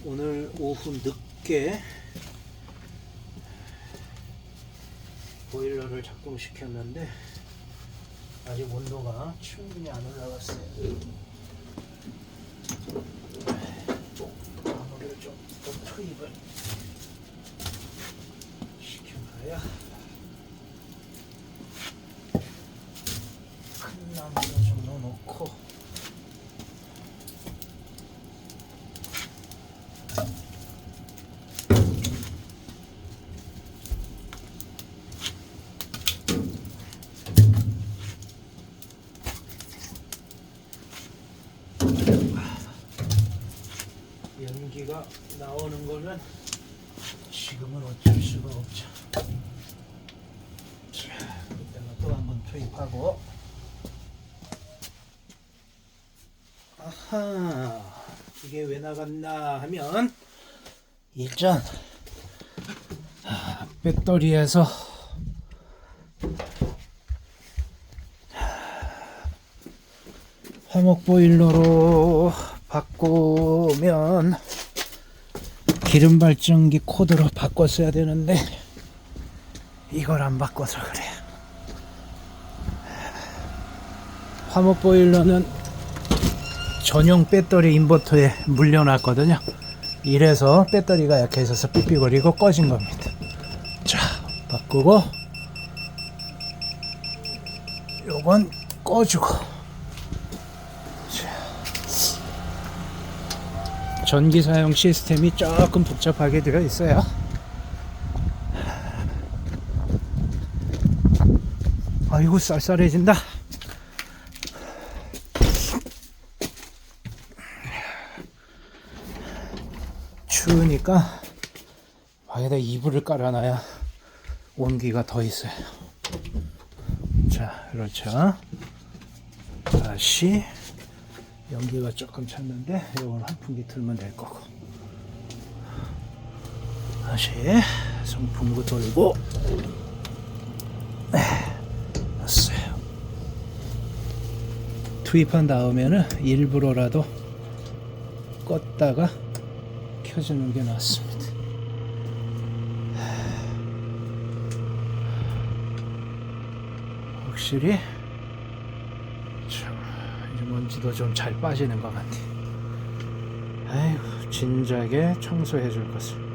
오늘 오후 늦게 보일러를 작동시켰는데 아직 온도가 충분히 안 올라갔어요. 나무를 좀 더 투입을 시켜놔야 큰 나무를 좀 넣어놓고 연기가 나오는 거는 지금은 어쩔 수가 없죠. 자, 그때는 또 한번 투입하고. 아하, 이게 왜 나갔나 하면 일단 배터리에서 화목 보일러로 바꾸면 기름 발전기 코드로 바꿨어야 되는데 이걸 안 바꿔서 그래. 화목 보일러는 전용 배터리 인버터에 물려놨거든요. 이래서 배터리가 약해져서 삐삐거리고 꺼진 겁니다. 자, 바꾸고 요건 꺼주고. 전기 사용 시스템이 조금 복잡하게 되어 있어요. 아이고 쌀쌀해진다. 추우니까 방에다 이불을 깔아놔야 온기가 더 있어요. 자, 그렇죠. 다시 연기가 조금 찼는데 이걸 환풍기 틀면 될 거고, 다시 송풍구 돌고 놨어요. 투입한 다음에는 일부러라도 껐다가 켜주는 게 낫습니다. 확실히 먼지도 좀 잘 빠지는 것 같아. 아이고, 진작에 청소해 줄 것을.